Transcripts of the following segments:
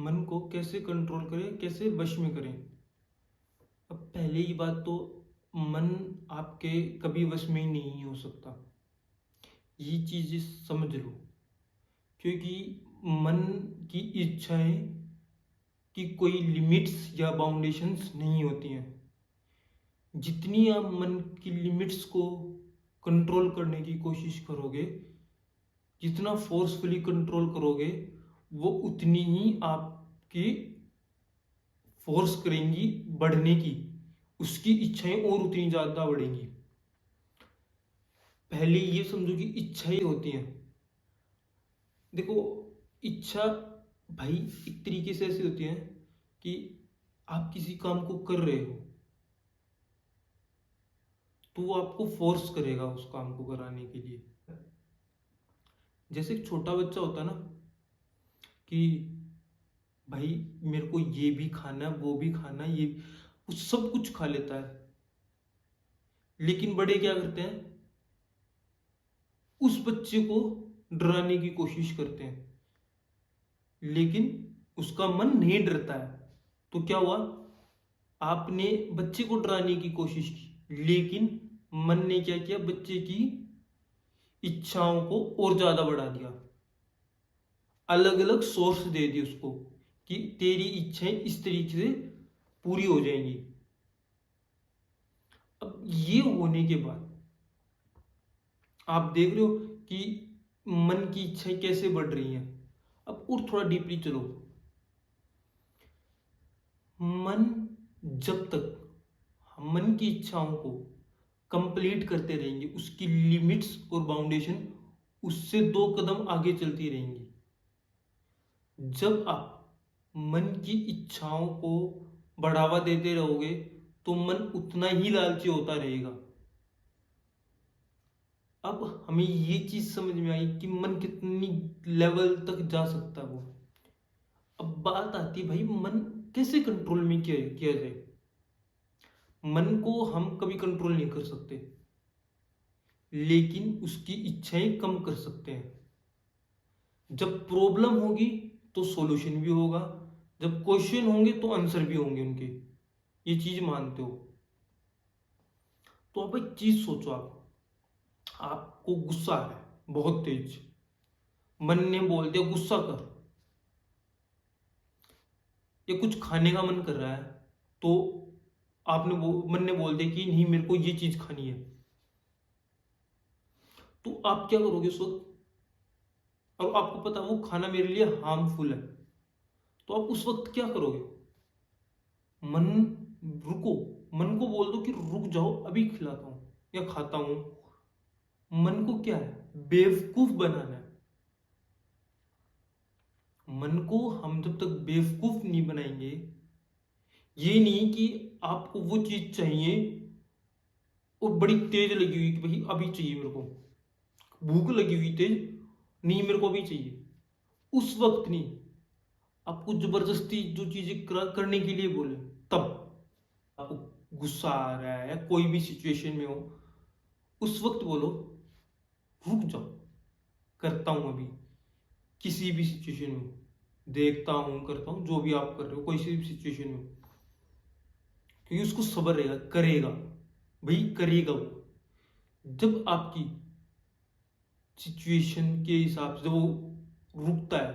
मन को कैसे कंट्रोल करें, कैसे वश में करें? अब पहले ही बात तो मन आपके कभी वश में ही नहीं हो सकता। ये चीज़ समझ लो, क्योंकि मन की इच्छाएँ की कोई लिमिट्स या बाउंडेशंस नहीं होती हैं। जितनी आप मन की लिमिट्स को कंट्रोल करने की कोशिश करोगे, जितना फोर्सफुली कंट्रोल करोगे, वो उतनी ही आपकी फोर्स करेंगी बढ़ने की, उसकी इच्छाएं और उतनी ज़्यादा बढ़ेंगी। पहले ये समझो कि इच्छाएं होती हैं। देखो, इच्छा भाई एक तरीके से ऐसी होती है कि आप किसी काम को कर रहे हो तो वो आपको फोर्स करेगा उस काम को कराने के लिए। जैसे एक छोटा बच्चा होता है ना कि भाई मेरे को ये भी खाना है, वो भी खाना है, ये वो सब कुछ खा लेता है। लेकिन बड़े क्या करते हैं? उस बच्चे को डराने की कोशिश करते हैं, लेकिन उसका मन नहीं डरता है। तो क्या हुआ? आपने बच्चे को डराने की कोशिश की, लेकिन मन ने क्या किया? बच्चे की इच्छाओं को और ज्यादा बढ़ा दिया। अलग अलग सोर्स दे दिए उसको कि तेरी इच्छाएं इस तरीके से पूरी हो जाएंगी। अब ये होने के बाद आप देख रहे हो कि मन की इच्छाएं कैसे बढ़ रही हैं। अब और थोड़ा डीपली चलो। मन जब तक मन की इच्छाओं को कंप्लीट करते रहेंगे, उसकी लिमिट्स और बाउंडेशन उससे 2 कदम आगे चलती रहेंगी। जब आप मन की इच्छाओं को बढ़ावा देते रहोगे तो मन उतना ही लालची होता रहेगा। अब हमें ये चीज समझ में आई कि मन कितनी लेवल तक जा सकता है वो। अब बात आती है भाई, मन कैसे कंट्रोल में किया किया जाए। मन को हम कभी कंट्रोल नहीं कर सकते, लेकिन उसकी इच्छाएं कम कर सकते हैं। जब प्रॉब्लम होगी तो सॉल्यूशन भी होगा, जब क्वेश्चन होंगे तो आंसर भी होंगे उनके। ये चीज मानते हो? तो आप एक चीज सोचो, आपको गुस्सा है बहुत तेज, मन ने बोल दिया गुस्सा कर, या कुछ खाने का मन कर रहा है तो मन ने बोल दिया कि नहीं मेरे को ये चीज खानी है, तो आप क्या करोगे उस वक्त? और आपको पता है वो खाना मेरे लिए हार्मफुल है, तो आप उस वक्त क्या करोगे? मन रुको, मन को बोल दो कि रुक जाओ, अभी खिलाता हूं या खाता हूं। मन को क्या है? बेवकूफ बनाना है। मन को हम जब तक बेवकूफ नहीं बनाएंगे, ये नहीं कि आपको वो चीज चाहिए और बड़ी तेज लगी हुई कि भाई अभी चाहिए मेरे को, भूख लगी हुई तेज, नहीं मेरे को अभी चाहिए, उस वक्त नहीं। आपको जबरदस्ती जो चीजें करने के लिए बोले, तब आपको गुस्सा आ रहा है, कोई भी सिचुएशन में हो, उस वक्त बोलो रुक जाओ, करता हूं अभी। किसी भी सिचुएशन में देखता हूं, करता हूं, जो भी आप कर रहे हो, कोई सी भी सिचुएशन में, क्योंकि उसको सब्र रहेगा, करेगा भाई, करेगा वो। जब आपकी सिचुएशन के हिसाब से जब वो रुकता है,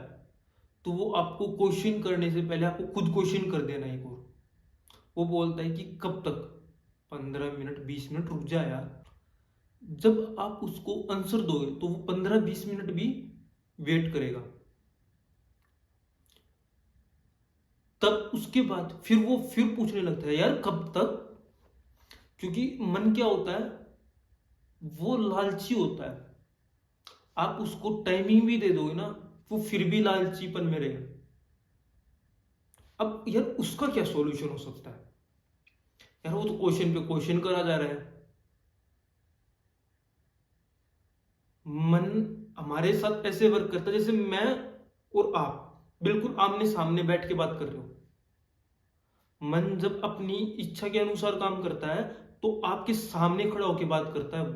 तो वो आपको क्वेश्चन करने से पहले आपको खुद क्वेश्चन कर देना एक और। वो बोलता है कि कब तक, 15 मिनट 20 मिनट रुक जा यार। जब आप उसको आंसर दोगे तो वो 15-20 मिनट भी वेट करेगा। तब उसके बाद फिर वो फिर पूछने लगता है यार कब तक, क्योंकि मन क्या होता है? वो लालची होता है। आप उसको टाइमिंग भी दे दोगे ना, वो फिर भी लालचीपन में रहेगा। अब यार उसका क्या सॉल्यूशन हो सकता है? यार वो तो क्वेश्चन पे क्वेश्चन करा जा रहा है। मन हमारे साथ ऐसे वर्क करता है जैसे मैं और आप बिल्कुल आमने सामने बैठ के बात कर रहे हो। मन जब अपनी इच्छा के अनुसार काम करता है तो आपके सामने खड़ा होकर बात करता है वो।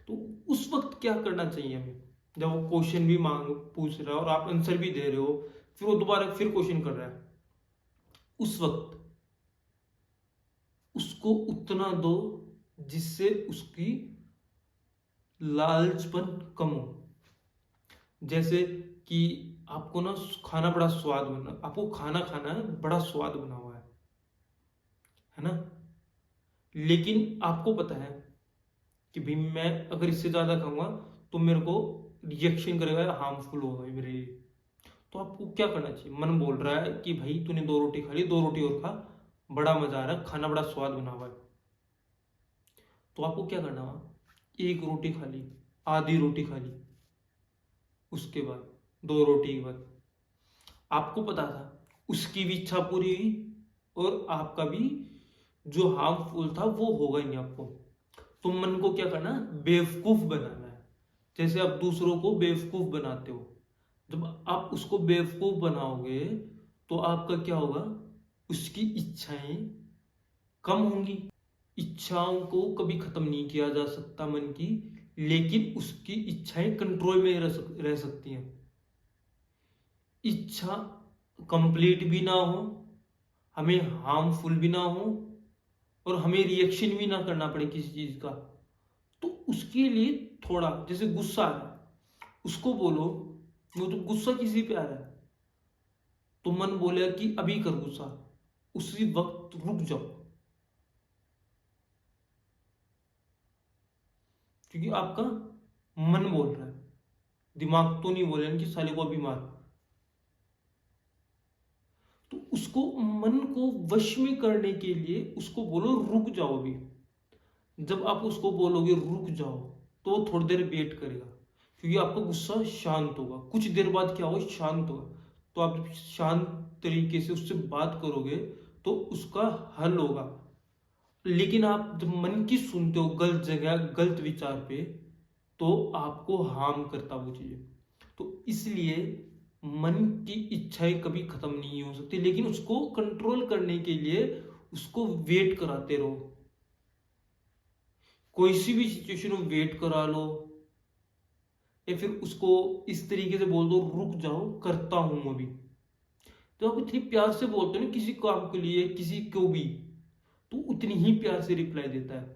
तो उस वक्त क्या करना चाहिए हमें? जब वो क्वेश्चन भी मांग पूछ रहा है और आप आंसर भी दे रहे हो, फिर वो दोबारा फिर क्वेश्चन कर रहा है, उस वक्त उसको उतना दो जिससे उसकी लालचपन कम हो। जैसे कि आपको ना खाना बड़ा स्वाद बना, आपको खाना खाना है, बड़ा स्वाद बना हुआ है ना, लेकिन आपको पता है कि भाई मैं अगर इससे ज्यादा खाऊंगा तो मेरे को रिएक्शन करेगा, हार्मफुल होगा मेरे लिए। तो आपको क्या करना चाहिए? मन बोल रहा है कि भाई तूने 2 रोटी खा ली, 2 रोटी और खा, बड़ा मजा आ रहा है, खाना बड़ा स्वाद बना हुआ है। तो आपको क्या करना हुआ? 1 रोटी खा ली, आधी रोटी खा ली, उसके बाद 2 रोटी के बाद आपको पता था उसकी भी इच्छा पूरी हुई और आपका भी जो हार्मफुल था वो होगा ही नहीं आपको। तो मन को क्या करना? बेवकूफ बनाना है। जैसे आप दूसरों को बेवकूफ बनाते हो, जब आप उसको बेवकूफ बनाओगे तो आपका क्या होगा? उसकी इच्छाएं कम होंगी। इच्छाओं को कभी खत्म नहीं किया जा सकता मन की, लेकिन उसकी इच्छाएं कंट्रोल में रह सकती हैं। इच्छा कंप्लीट भी ना हो, हमें हार्मफुल भी ना हो, और हमें रिएक्शन भी ना करना पड़े किसी चीज का, तो उसके लिए थोड़ा, जैसे गुस्सा आ रहा है, उसको बोलो, वो तो गुस्सा किसी पे आ रहा है, तो मन बोले कि अभी कर गुस्सा, उसी वक्त रुक जाओ, क्योंकि आपका मन बोल रहा है, दिमाग तो नहीं बोले कि साले को अभी मार। तो उसको, मन को वश में करने के लिए उसको बोलो रुक जाओ अभी। जब आप उसको बोलोगे रुक जाओ तो वो थोड़ी देर वेट करेगा, क्योंकि आपका गुस्सा शांत होगा, कुछ देर बाद क्या होगा? शांत होगा। तो आप जब शांत तरीके से उससे बात करोगे तो उसका हल होगा। लेकिन आप जब मन की सुनते हो गलत जगह गलत विचार पे, तो आपको हार्म करता वो चीजें। तो इसलिए मन की इच्छाएं कभी खत्म नहीं हो सकती, लेकिन उसको कंट्रोल करने के लिए उसको वेट कराते रहो। कोई सी भी सिचुएशन में वेट करा लो, या फिर उसको इस तरीके से बोल दो रुक जाओ करता हूं अभी। तो आप इतनी प्यार से बोलते हो ना किसी काम के लिए, किसी को भी, तो उतनी ही प्यार से रिप्लाई देता है।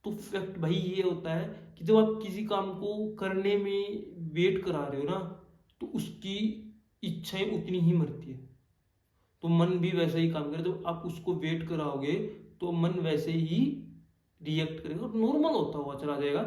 तो फैक्ट भाई ये होता है कि जब आप किसी काम को करने में वेट करा रहे हो ना, तो उसकी इच्छाएं उतनी ही मरती है। तो मन भी वैसा ही काम करे, जब आप उसको वेट कराओगे तो मन वैसे ही रिएक्ट करेगा और नॉर्मल होता हुआ चला जाएगा।